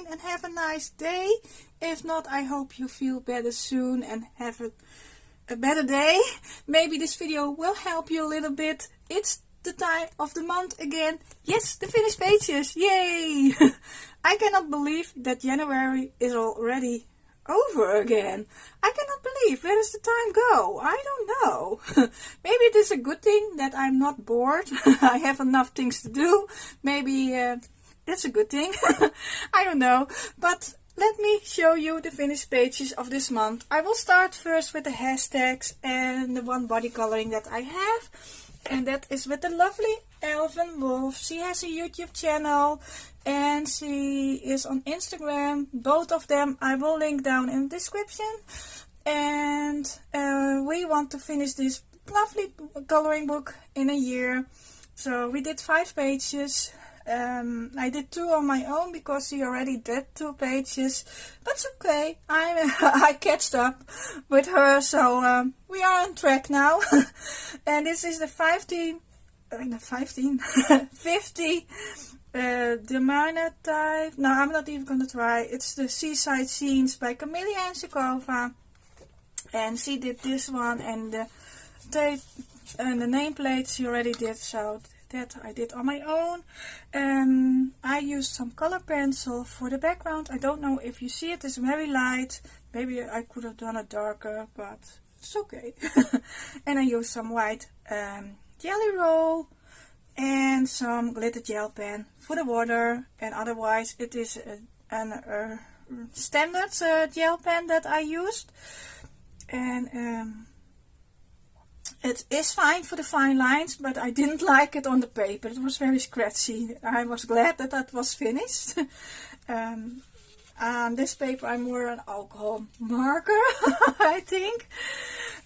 fine and have a nice day. If not, I hope you feel better soon and have a better day. Maybe this video will help you a little bit. It's the time of the month again. Yes, the finished pages. Yay! I cannot believe that January is already over again. I cannot believe. Where does the time go? I don't know. Maybe it is a good thing that I'm not bored. I have enough things to do. Maybe that's a good thing. I don't know. But let me show you the finished pages of this month. I will start first with the hashtags and the one body coloring that I have. And that is with the lovely Elven Wolf. She has a YouTube channel and she is on Instagram. Both of them I will link down in the description. And we want to finish this lovely coloring book in a year. So we did 5 pages. I did 2 on my own because she already did 2 pages, but it's okay. I catched up with her, so we are on track now. And this is the 50 Demana type. No, I'm not even gonna try. It's the Seaside Scenes by Camelia and Sikova, and she did this one, and the tape and the nameplate she already did, so that I did on my own. I used some color pencil for the background. I don't know if you see it. It's very light. Maybe I could have done it darker, but it's okay. And I used some white jelly roll and some glitter gel pen for the water. And otherwise it is a standard gel pen that I used. And it is fine for the fine lines, but I didn't like it on the paper. It was very scratchy. I was glad that that was finished. On this paper I'm more an alcohol marker, I think.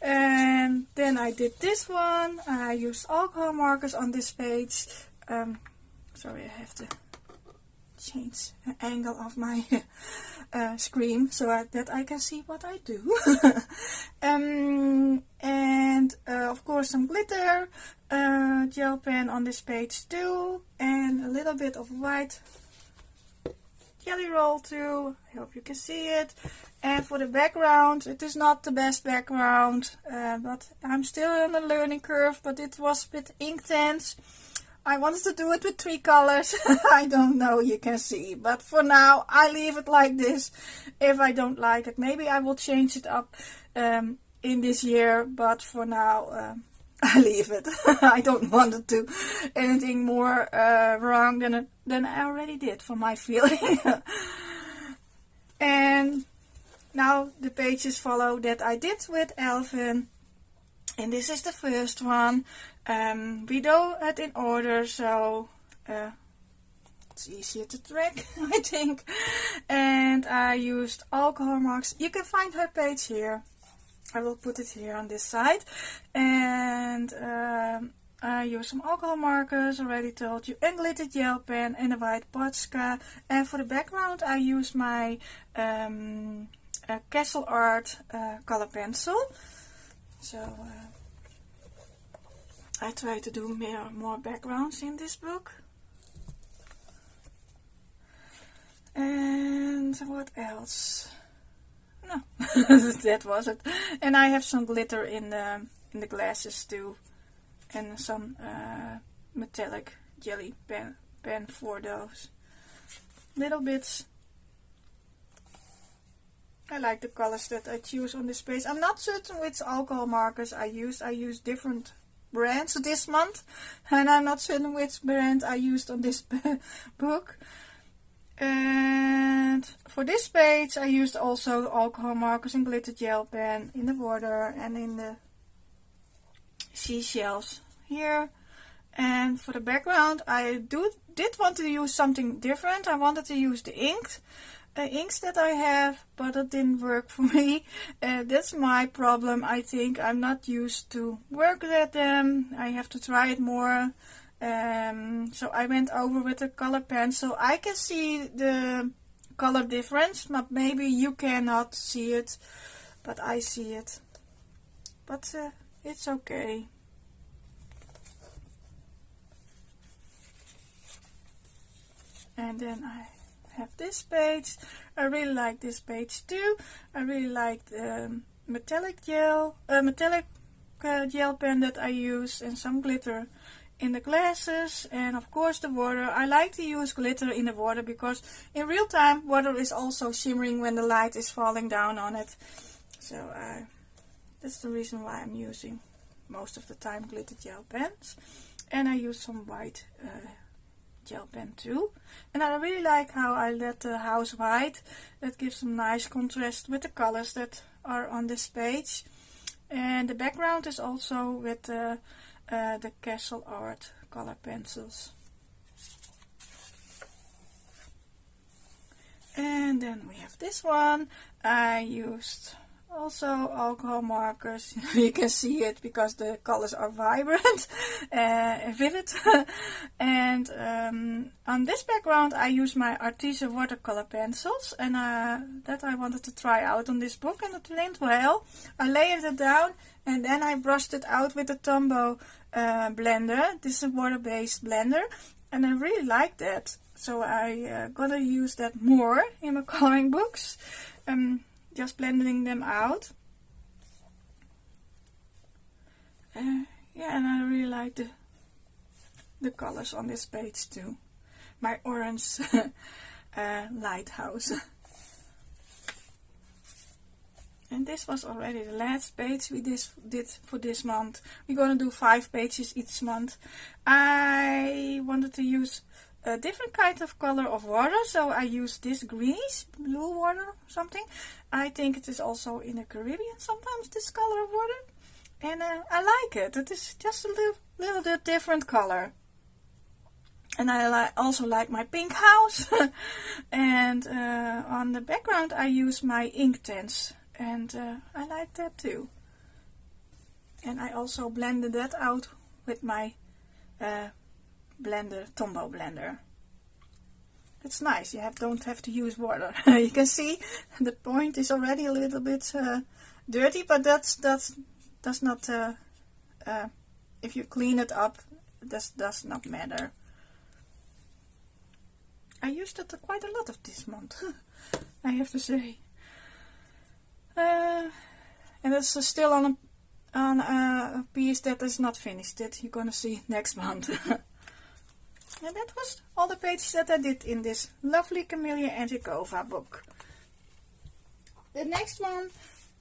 And then I did this one. I used alcohol markers on this page. Sorry, I have to change the angle of my screen so that I can see what I do. And of course some glitter gel pen on this page too, and a little bit of white jelly roll too. I hope you can see it. And for the background, it is not the best background, but I'm still on a learning curve, but it was a bit Inktense. I wanted to do it with 3 colors. I don't know, you can see. But for now, I leave it like this. If I don't like it, maybe I will change it up in this year. But for now, I leave it. I don't want to do anything more wrong than I already did for my feeling. And now the pages follow that I did with Elven. And this is the first one. We do it in order, so it's easier to track, I think. And I used alcohol marks. You can find her page here. I will put it here on this side. And I used some alcohol markers, already told you, and glitter gel pen and a white Potska. And for the background I used my Castle Art color pencil. So I try to do more backgrounds in this book. And what else? No, that was it. And I have some glitter in the glasses too, and some metallic jelly pen for those little bits. I like the colors that I choose on this page. I'm not certain which alcohol markers I used. I used different brands this month, and I'm not certain which brand I used on this book. And for this page I used also alcohol markers and glitter gel pen in the border and in the seashells here. And for the background I did want to use something different. I wanted to use the inks that I have, but it didn't work for me. That's my problem. I think I'm not used to work with them. I have to try it more. So I went over with a color pencil. I can see the color difference, but maybe you cannot see it, but I see it. But it's okay. And then I have this page. I really like this page too. I really like the metallic gel pen that I use, and some glitter in the glasses, and of course the water. I like to use glitter in the water because in real time water is also shimmering when the light is falling down on it. So that's the reason why I'm using most of the time glitter gel pens. And I use some white gel pen too. And I really like how I let the house white. That gives some nice contrast with the colors that are on this page. And the background is also with the Castle Art color pencils. And then we have this one. I used also alcohol markers. You can see it because the colors are vibrant and vivid. And on this background I use my Artesian watercolor pencils, and that I wanted to try out on this book, and it went well. I layered it down and then I brushed it out with the Tombow blender. This is a water-based blender, and I really like that. So I gonna use that more in my coloring books. Just blending them out. Yeah, and I really like the colors on this page too. My orange lighthouse. And this was already the last page we did for this month. We're gonna do 5 pages each month. I wanted to use a different kind of color of water, so I used this greenish blue water something. I think it is also in the Caribbean sometimes, this color of water, and I like it. It is just a little bit different color. And I also like my pink house. And on the background I use my Inktense, and I like that too. And I also blended that out with my blender, Tombow blender. It's nice. You don't have to use water. You can see the point is already a little bit dirty, but that's not. If you clean it up, that does not matter. I used it quite a lot of this month, I have to say. And it's still on a piece that is not finished. That you're gonna see next month. And that was all the pages that I did in this lovely Camellia Antikova book. The next one,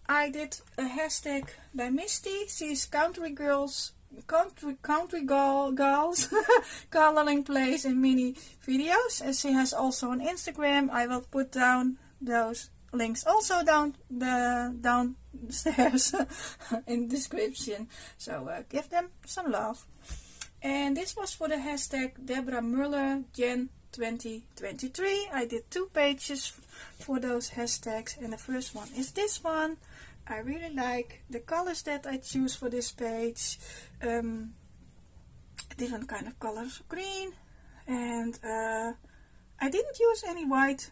I did a hashtag by Misty. She's country girls coloring plays and mini videos, and she has also an Instagram. I will put down those links also downstairs in the description. So give them some love. And this was for the hashtag Deborah Muller Jan 2023. I did 2 pages for those hashtags, and the first one is this one. I really like the colors that I choose for this page. Different kind of colors, green, and I didn't use any white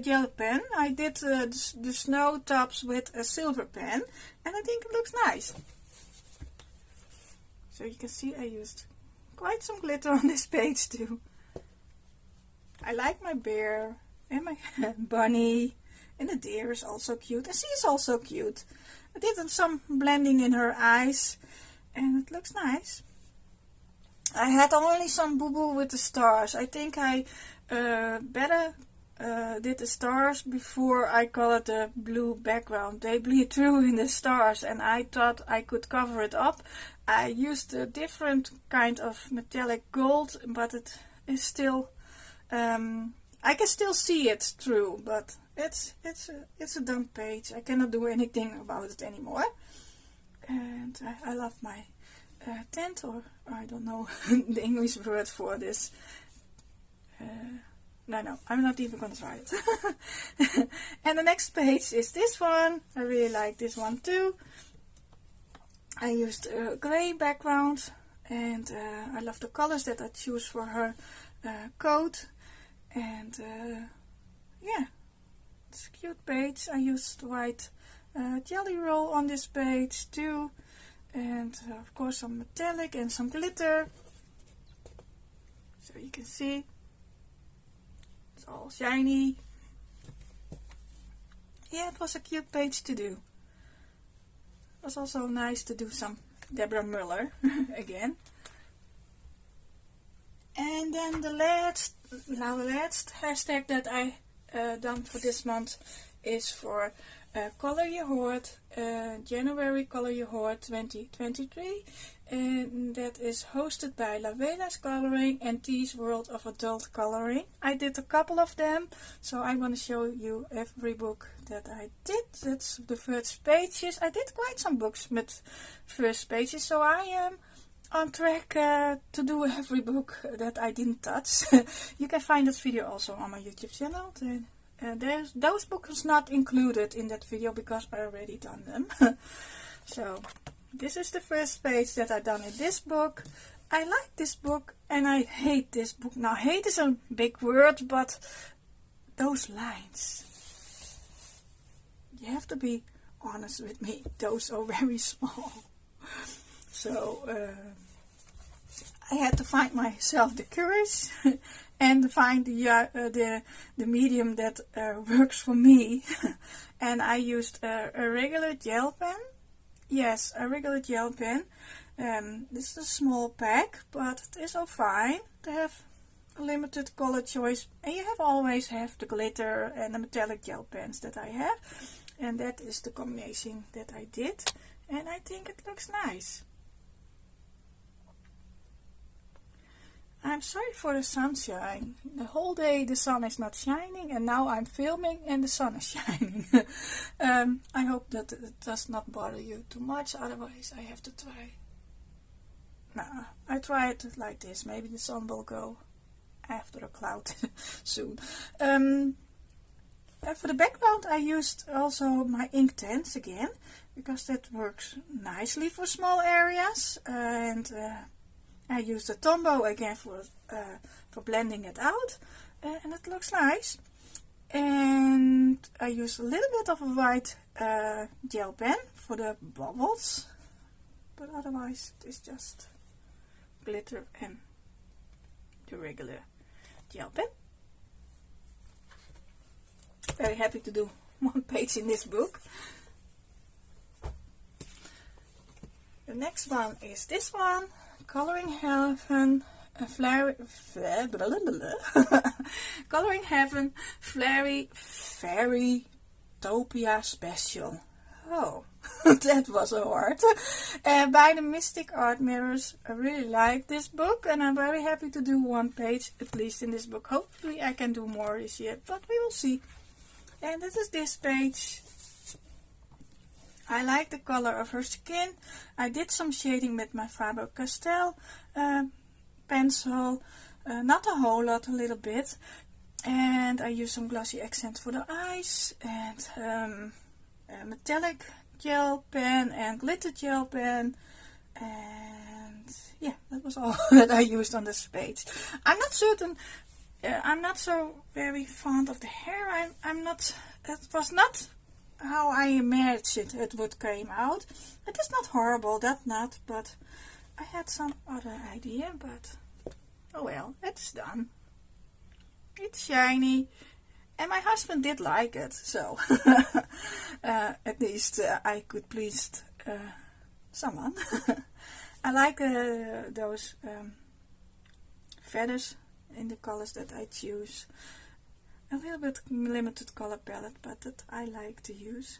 gel pen. I did the snow tops with a silver pen, and I think it looks nice. So you can see I used quite some glitter on this page too. I like my bear and my bunny, and the deer is also cute, and she is also cute. I did some blending in her eyes, and it looks nice. I had only some boo-boo with the stars. I think I better did the stars before I colored the blue background. They bleed through in the stars, and I thought I could cover it up. I used a different kind of metallic gold, but it is still I can still see it through, but it's a done page. I cannot do anything about it anymore. And I love my tent, or I don't know the English word for this. No, I'm not even gonna try it. And the next page is this one. I really like this one too. I used a gray background, and I love the colors that I choose for her coat. And yeah, it's a cute page. I used white jelly roll on this page too, and of course some metallic and some glitter, so you can see. all shiny. Yeah, it was a cute page to do. It was also nice to do some Deborah Muller again. And then the last hashtag that I done for this month is for Color Your Heart, January Color Your Heart 2023, and that is hosted by Lavela's Coloring and T's World of Adult Coloring. I did a couple of them, so I'm going to show you every book that I did. That's the first pages. I did quite some books with first pages, so I am on track to do every book that I didn't touch. You can find this video also on my YouTube channel. Those books not included in that video because I already done them. So this is the first page that I done in this book. I like this book and I hate this book. Now hate is a big word, but those lines, you have to be honest with me, those are very small. So I had to find myself the courage and to find the medium that works for me. And I used a regular gel pen. Yes, a regular gel pen. This is a small pack, but it is all fine to have a limited color choice. And you always have the glitter and the metallic gel pens that I have. And that is the combination that I did. And I think it looks nice. I'm sorry for the sunshine. The whole day the sun is not shining, and now I'm filming and the sun is shining. I hope that it does not bother you too much, otherwise I have to try. Nah, I try it like this. Maybe the sun will go after a cloud soon. For the background I used also my Inktense again, because that works nicely for small areas. And I used the Tombow again for blending it out, and it looks nice. And I used a little bit of a white gel pen for the bubbles, but otherwise it is just glitter and the regular gel pen. Very happy to do one page in this book. The next one is this one. Coloring Heaven, Coloring Heaven, Fairy Topia Special. Oh, that was hard. By the Mystic Art Mirrors. I really like this book, and I'm very happy to do one page at least in this book. Hopefully I can do more this year, but we will see. And this is this page. I like the color of her skin. I did some shading with my Faber-Castell pencil. Not a whole lot, a little bit. And I used some glossy accent for the eyes. And a metallic gel pen and glitter gel pen. And yeah, that was all that I used on this page. I'm not certain. I'm not so very fond of the hair. It was not how I imagined it would come out. It is not horrible, that not, but I had some other idea, but oh well, it's done. It's shiny, and my husband did like it, so at least I could please someone. I like those feathers in the colors that I choose. A little bit limited color palette, but that I like to use.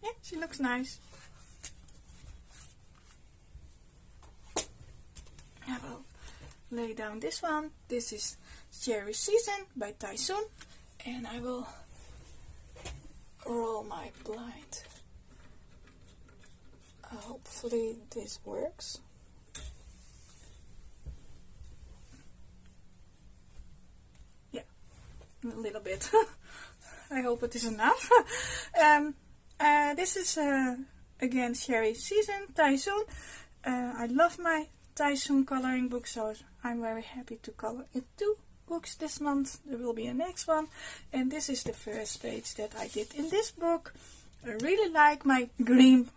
Yeah, she looks nice. I will lay down this one. This is Cherry Season by Tyson, and I will roll my blind. Hopefully this works. A little bit. I hope it is enough. This is again Cherry Season, Tyson. I love my Tyson coloring book, so I'm very happy to color in 2 books this month. There will be a next one, and this is the first page that I did in this book. I really like my green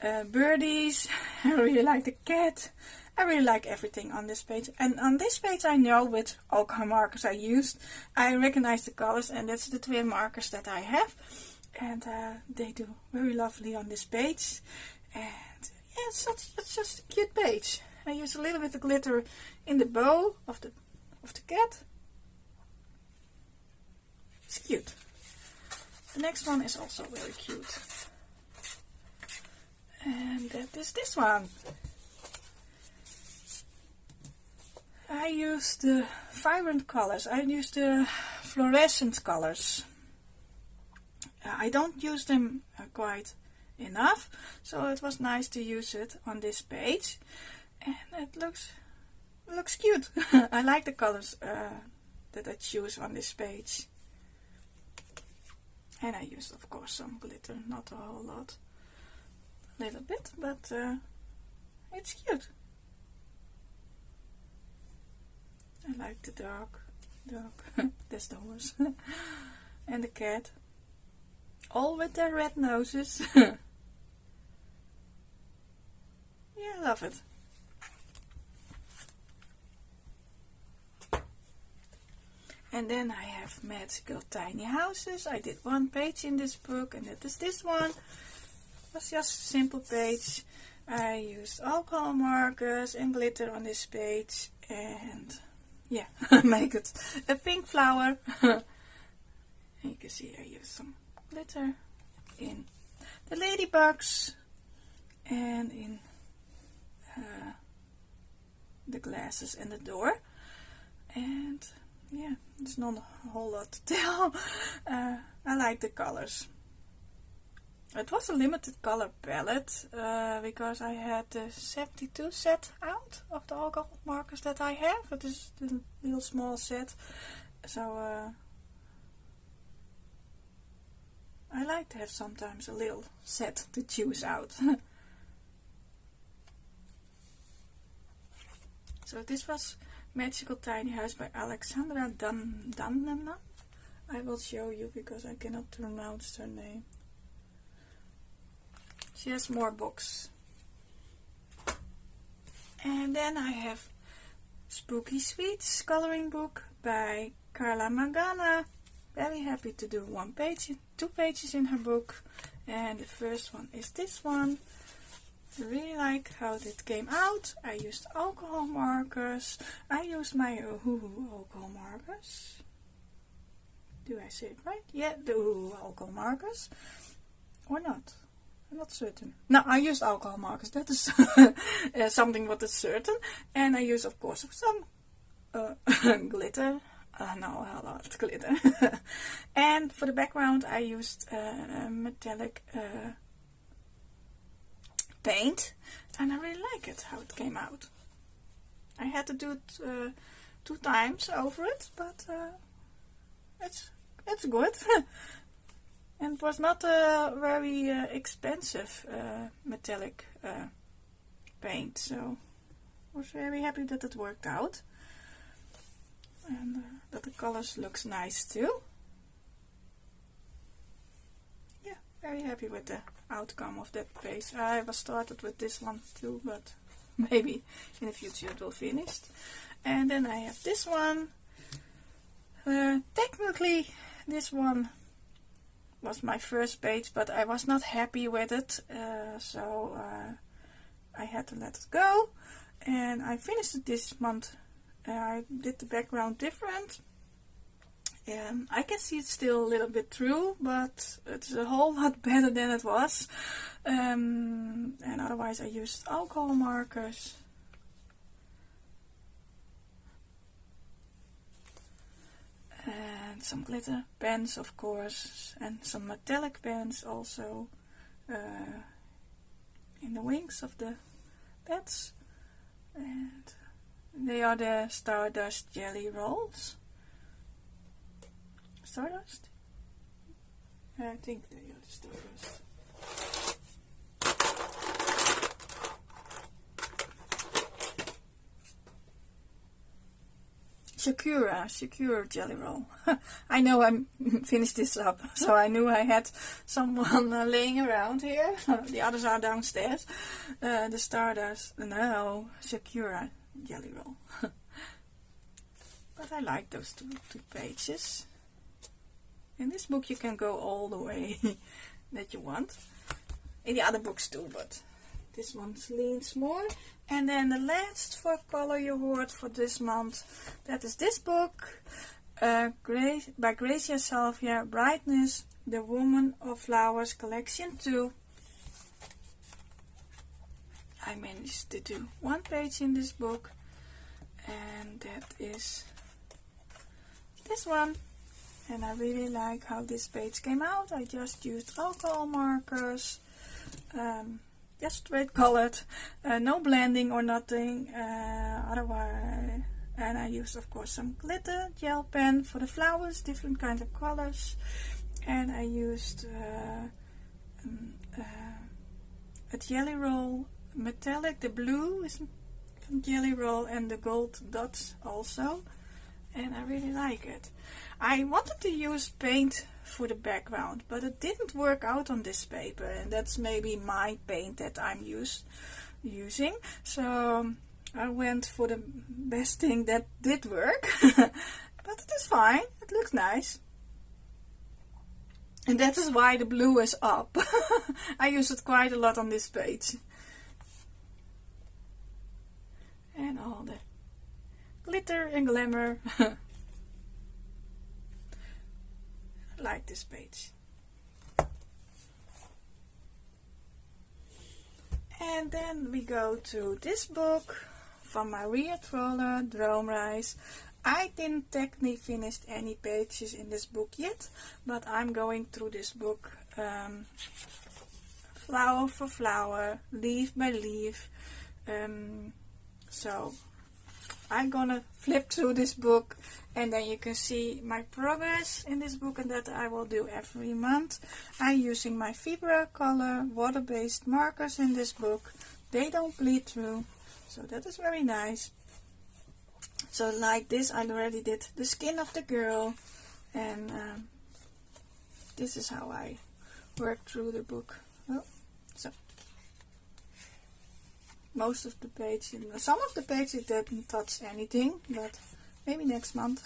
birdies. I really like the cat. I really like everything on this page. And on this page I know which alcohol markers I used. I recognize the colors, and that's the twin markers that I have. And they do very lovely on this page. And yeah, it's just a cute page. I use a little bit of glitter in the bow of the cat. It's cute. The next one is also very cute. And that is this one. I use the vibrant colors. I use the fluorescent colors. I don't use them quite enough, so it was nice to use it on this page. And it looks cute. I like the colors that I choose on this page. And I used, of course, some glitter, not a whole lot. A little bit, but it's cute. I like the dog. That's the horse. And the cat. All with their red noses. Yeah, I love it. And then I have magical tiny houses. I did one page in this book, and that is this one. It was just a simple page. I used alcohol markers and glitter on this page, and yeah, make it a pink flower. And you can see I used some glitter in the ladybugs and in the glasses and the door. And yeah, there's not a whole lot to tell. I like the colors. It was a limited color palette because I had the 72 set out of the alcohol markers that I have. It is the little small set, so I like to have sometimes a little set to choose out. So this was Magical Tiny House by Alexandra Danneman. I will show you because I cannot pronounce her name. She has more books. And then I have Spooky Sweets coloring book by Carla Magana. Very happy to do two pages in her book. And the first one is this one. I really like how it came out. I used alcohol markers. I used my alcohol markers. Do I say it right? Yeah, the alcohol markers. Or not? I'm not certain. No, I used alcohol markers. That is something what is certain. And I use, of course, some glitter. No, a lot of glitter. And for the background, I used metallic paint. And I really like it, how it came out. I had to do it 2 times over it, but it's good. And it was not a very expensive metallic paint, so I was very happy that it worked out. And that the colors looks nice too. Yeah, very happy with the outcome of that page. I was started with this one too, but maybe in the future it will finish. And then I have this one. Technically this one was my first page, but I was not happy with it, so I had to let it go, and I finished it this month. I did the background different, and I can see it's still a little bit through, but it's a whole lot better than it was. And otherwise I used alcohol markers. And some glitter pens, of course, and some metallic pens also in the wings of the beds. And they are the Stardust Jelly Rolls. Stardust? I think they are the Stardust. Shakura jelly roll. I know I'm finished this up, so I knew I had someone laying around here. The others are downstairs. The Stardust, no, Shakura jelly roll. But I like those two pages. In this book you can go all the way that you want. In the other books too, but this one leans more. And then the last for color you heard for this month, that is this book by Gracia Salvia, Brightness, The Woman of Flowers Collection 2. I managed to do one page in this book, and that is this one. And I really like how this page came out. I just used alcohol markers, just straight colored, no blending or nothing, otherwise. And I used, of course, some glitter gel pen for the flowers, different kinds of colors. And I used a jelly roll metallic, the blue is from jelly roll, and the gold dots also. And I really like it. I wanted to use paint for the background, but it didn't work out on this paper, and that's maybe my paint that I'm using. So I went for the best thing that did work. But it is fine, it looks nice. And that is why the blue is up. I use it quite a lot on this page. And all the glitter and glamour. I like this page. And then we go to this book from Maria Troller, Droomreis. I didn't technically finish any pages in this book yet, but I'm going through this book flower for flower, leaf by leaf. So I'm gonna flip through this book, and then you can see my progress in this book, and that I will do every month. I'm using my Vibra color water-based markers in this book. They don't bleed through, so that is very nice. So like this, I already did the skin of the girl, and this is how I work through the book. Oh, so most of the pages, some of the pages didn't touch anything, but maybe next month.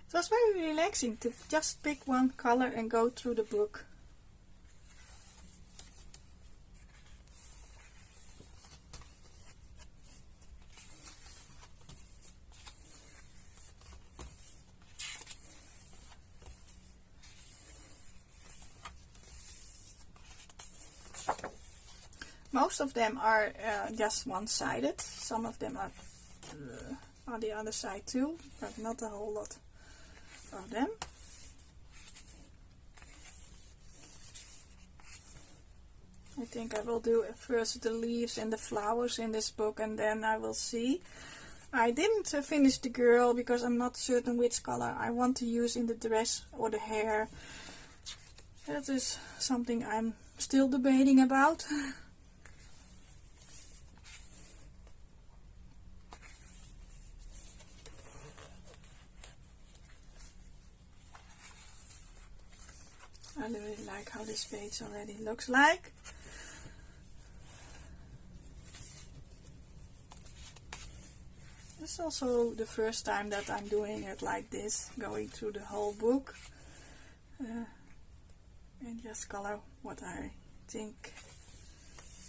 So it's very relaxing to just pick one color and go through the book. Most of them are just one-sided. Some of them are on the other side too, but not a whole lot of them. I think I will do first the leaves and the flowers in this book, and then I will see. I didn't finish the girl because I'm not certain which color I want to use in the dress or the hair. That is something I'm still debating about. I really like how this page already looks like. This is also the first time that I'm doing it like this, going through the whole book. And just color what I think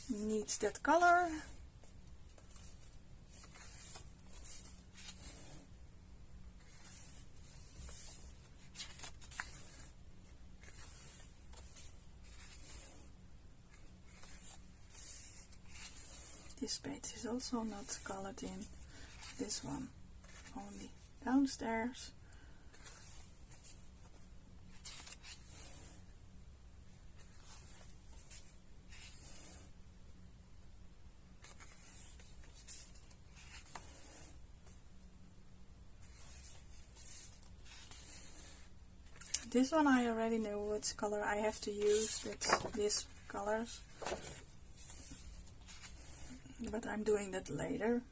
needs that color. This page is also not colored in. This one only downstairs. This one I already know which color I have to use. It's these colors. but I'm doing that later.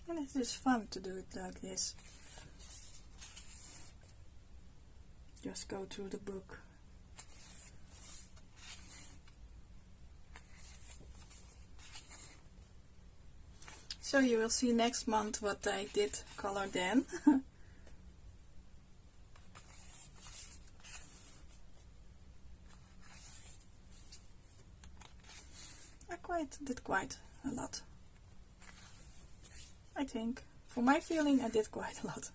And it is fun to do it like this. Just go through the book. So you will see next month what I did color then. I did quite a lot. I think, for my feeling, I did quite a lot.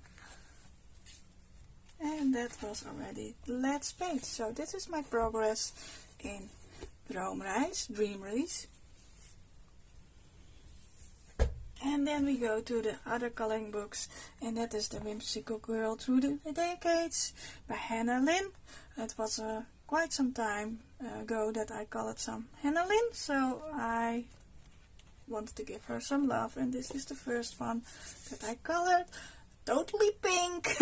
And that was already the last page. So this is my progress in Droomreis, Dreamreis. And then we go to the other coloring books, and that is The Whimsical Girl Through the Decades by Hannah Lynn. It was quite some time ago that I colored some Hannah Lynn, so I wanted to give her some love, and this is the first one that I colored. Totally pink.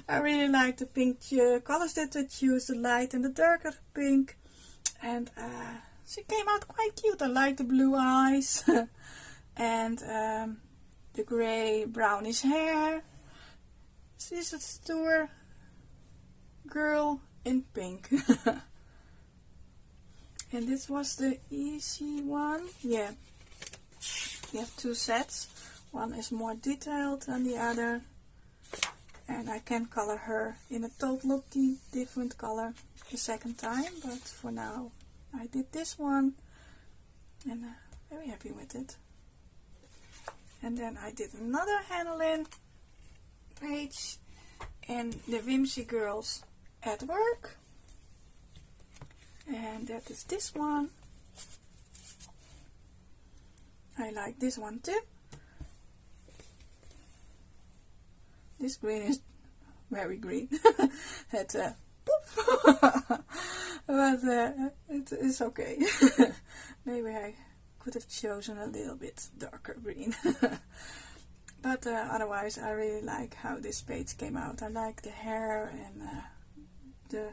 I really like the pink colors that I choose, the light and the darker pink, and she came out quite cute. I like the blue eyes and the grey brownish hair. She's a stoer girl in pink. And this was the easy one. Yeah, you have two sets. One is more detailed than the other, and I can color her in a totally different color the second time, but for now I did this one, and very happy with it. And then I did another Hannah Lynn page in The Whimsy Girls at Work, and that is this one. I like this one too. This green is very green. It's poof. But it is okay. Maybe I could have chosen a little bit darker green. But otherwise I really like how this page came out. I like the hair and the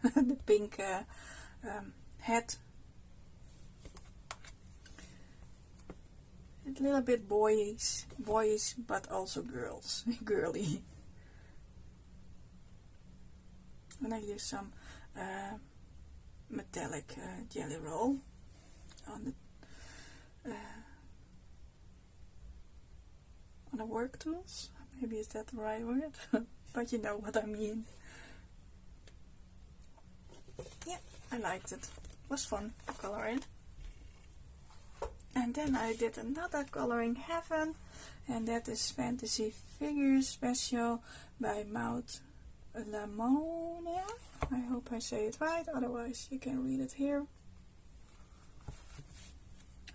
the pink hat. A little bit boyish, but also girly. And I use some metallic jelly roll on the work tools. Maybe is that the right word? But you know what I mean. Yeah, I liked it. It was fun to color in. And then I did another Coloring Heaven, and that is Fantasy Figures Special by Maud Lamonia. I hope I say it right, otherwise you can read it here.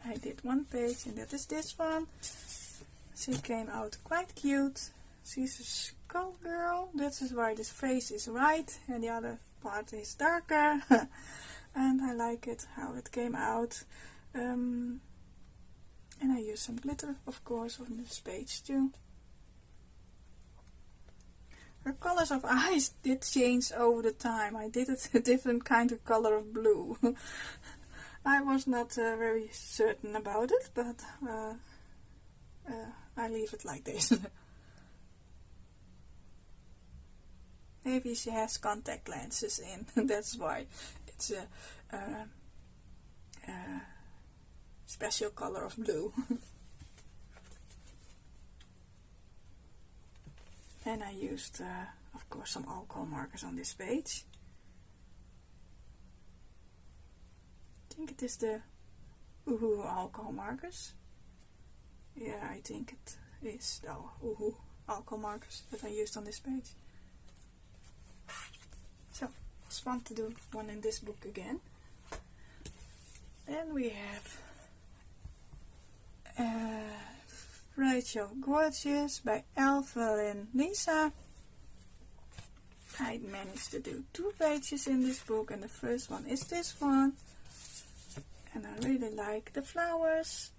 I did one page, and that is this one. She came out quite cute. She's a skull girl. This is why this face is white and the other part is darker. And I like it how it came out. And I use some glitter, of course, on this page too. Her colors of eyes did change over the time. I did it a different kind of color of blue. I was not very certain about it, but I leave it like this. Maybe she has contact lenses in, that's why it's a special color of blue. And I used, of course, some alcohol markers on this page. I think it is the Uhu alcohol markers. Yeah, I think it is the Uhu alcohol markers that I used on this page. So, it's fun to do one in this book again. And we have Rachel Gorgeous by Evelyn Lisa. I managed to do 2 pages in this book, and the first one is this one. And I really like the flowers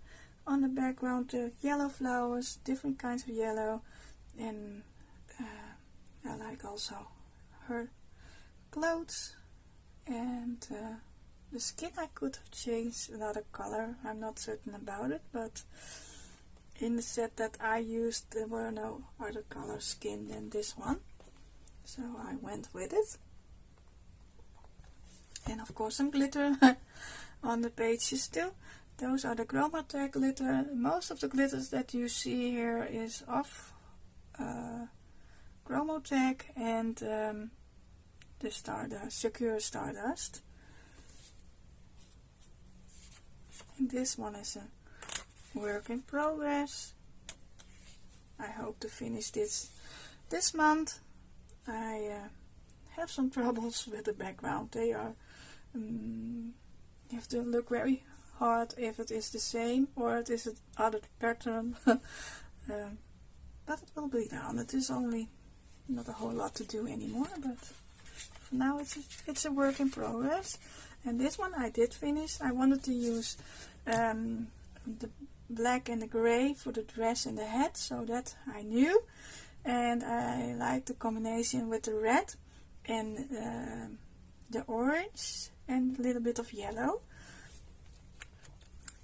on the background, the yellow flowers, different kinds of yellow. And I like also her clothes, and the skin I could have changed another color. I'm not certain about it, but in the set that I used there were no other color skin than this one, so I went with it. And of course some glitter on the pages too. Those are the Chromatag glitter. Most of the glitters that you see here is of Chromatag and the Stardust, Secure Stardust. And this one is a work in progress. I hope to finish this month. I have some troubles with the background. They are you have to look very hard if it is the same or it is another pattern. But it will be done. It is only not a whole lot to do anymore, but for now it's a work in progress. And this one I did finish. I wanted to use the black and the gray for the dress and the hat, so that I knew. And I like the combination with the red and the orange and a little bit of yellow.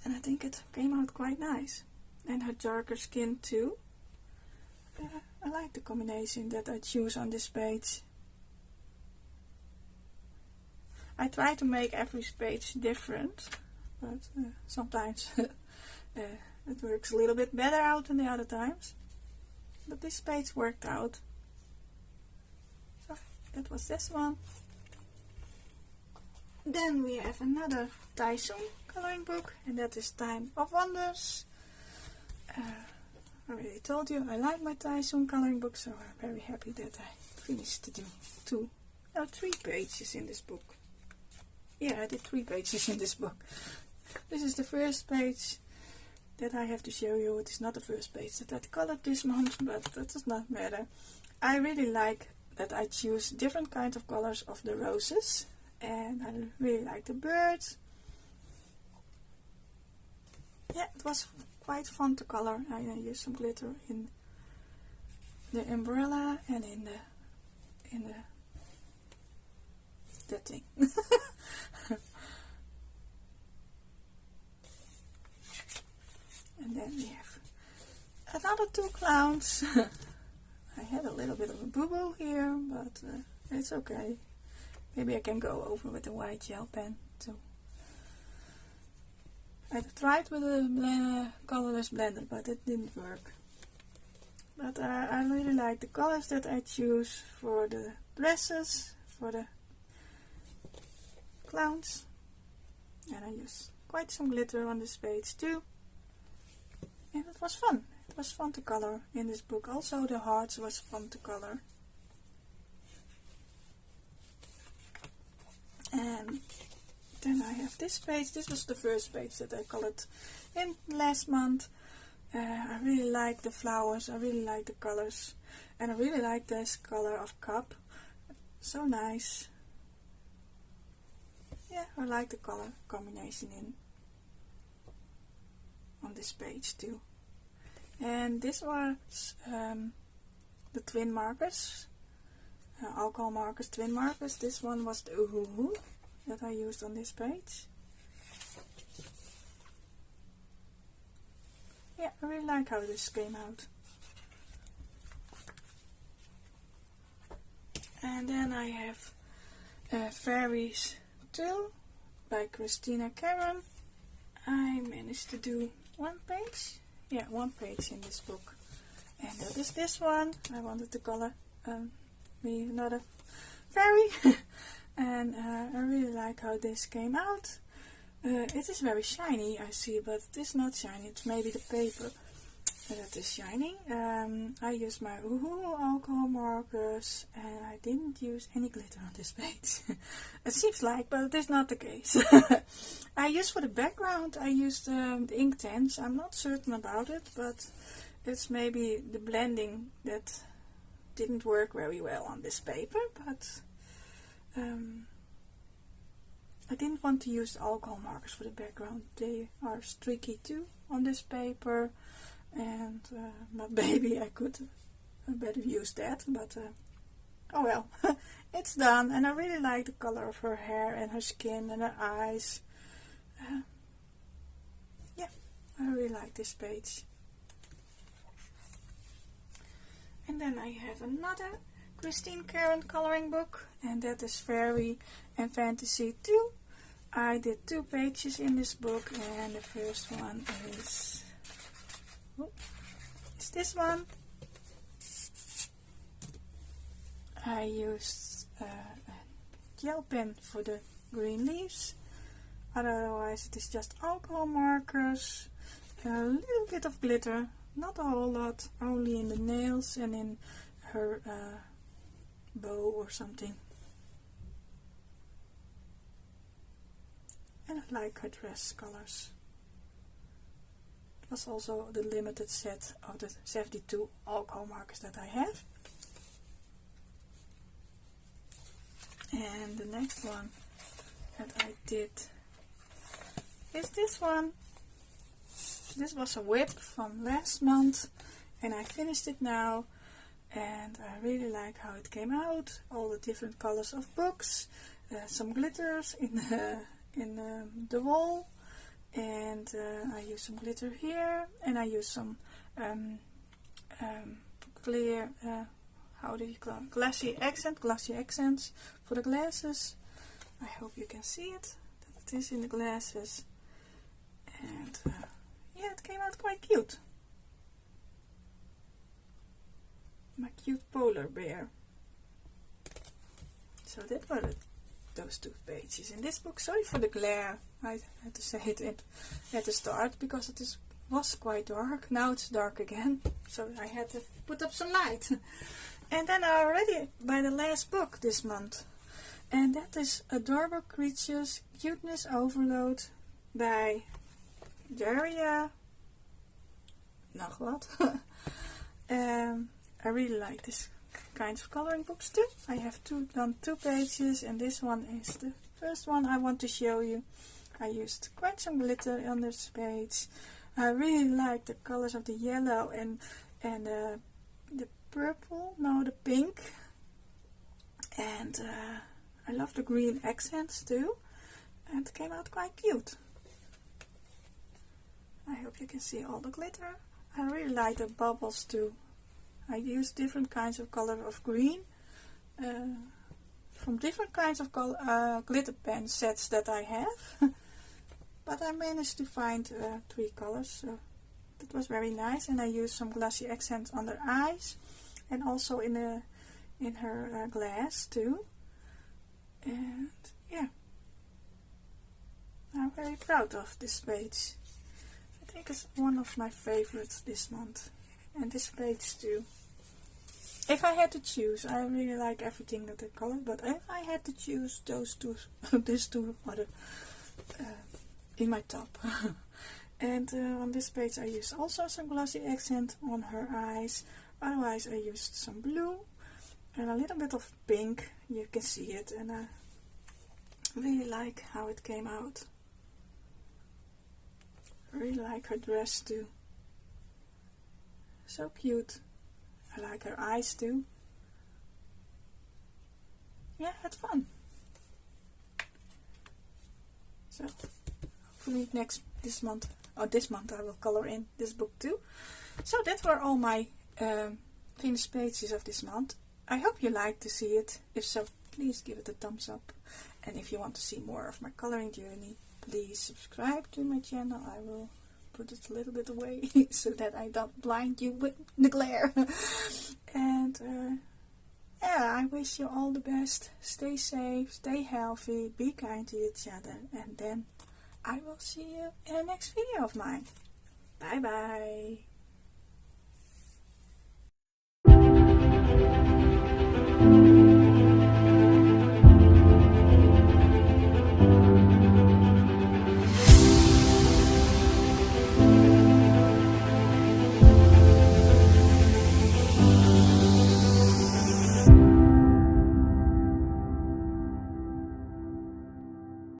And I think it came out quite nice. And her darker skin too. I like the combination that I choose on this page. I try to make every page different, but sometimes it works a little bit better out than the other times. But this page worked out. So that was this one. Then we have another Tyson coloring book, and that is Time of Wonders. I already told you I like my Tyson coloring book, so I'm very happy that I finished to do 3 pages in this book. Yeah, I did 3 pages in this book. This is the first page that I have to show you. It is not the first page that I colored this month, but that does not matter. I really like that I choose different kinds of colors of the roses, and I really like the birds. Yeah, it was quite fun to color. I used some glitter in the umbrella and in the that thing. And then we have another 2 clowns. I had a little bit of a boo-boo here, but it's okay. Maybe I can go over with a white gel pen too. I tried with a colorless blender, but it didn't work. But I really like the colors that I choose for the dresses, for the clowns. And I use quite some glitter on this page too. And it was fun. It was fun to color in this book. Also the hearts was fun to color. And then I have this page. This was the first page that I colored in last month. I really like the flowers. I really like the colors. And I really like this color of cup. So nice. Yeah, I like the color combination on this page too. And this was the twin markers, alcohol markers, twin markers. This one was the Uhuhu that I used on this page. Yeah, I really like how this came out. And then I have Fairies 2 by Christina Karen. I managed to do 1 page. Yeah, 1 page in this book. And that is this one. I wanted to color me another fairy. And I really like how this came out. It is very shiny, I see, but it is not shiny. It's maybe the paper that is shiny. I used my Uhu alcohol markers, and I didn't use any glitter on this page. It seems like, but it is not the case. I used for the background, I used the ink tanks. I'm not certain about it, but it's maybe the blending that didn't work very well on this paper, but I didn't want to use the alcohol markers for the background. They are streaky too on this paper, and but maybe I could better use that, but oh well. It's done, and I really like the color of her hair and her skin and her eyes. Yeah, I really like this page. And then I have another Christine Karen coloring book, and that is Fairy and Fantasy 2. I did 2 pages in this book, and the first one is this one. I used a gel pen for the green leaves, otherwise it is just alcohol markers, a little bit of glitter, not a whole lot, only in the nails and in her bow or something. And I like her dress colors. It was also the limited set of the 72 alcohol markers that I have. And the next one that I did is this one. This was a whip from last month, and I finished it now, and I really like how it came out. All the different colors of books, some glitters in the wall, and I used some glitter here, and I used some clear how do you call it? Glassy accents for the glasses. I hope you can see it, that it is in the glasses. And yeah, it came out quite cute. My cute polar bear. So that were those 2 pages in this book. Sorry for the glare. I had to say it at the start because it was quite dark. Now it's dark again, so I had to put up some light. And then I'm already by the last book this month, and that is Adorable Creatures Cuteness Overload by Daria. Nog wat. I really like this kind of coloring books too. I have done 2 pages, and this one is the first one I want to show you. I used quite some glitter on this page. I really like the colors of the yellow and the purple, no, the pink, and I love the green accents too, and it came out quite cute. I hope you can see all the glitter. I really like the bubbles too. I use different kinds of color of green from different kinds of glitter pen sets that I have, but I managed to find 3 colors, so that was very nice. And I used some glossy accents on her eyes, and also in her glass too. And yeah, I'm very proud of this page. I think it's one of my favorites this month, and this page too. If I had to choose, I really like everything that they colored, but if I had to choose those 2, these 2 are in my top. And on this page I used also some glossy accent on her eyes. Otherwise I used some blue and a little bit of pink. You can see it, and I really like how it came out. I really like her dress too. So cute. I like her eyes too. Yeah, had fun. So hopefully this month I will color in this book too. So that were all my finished pages of this month. I hope you like to see it. If so, please give it a thumbs up. And if you want to see more of my coloring journey, please subscribe to my channel. I will put it a little bit away so that I don't blind you with the glare. And yeah, I wish you all the best. Stay safe, stay healthy, be kind to each other, and then I will see you in the next video of mine. Bye bye.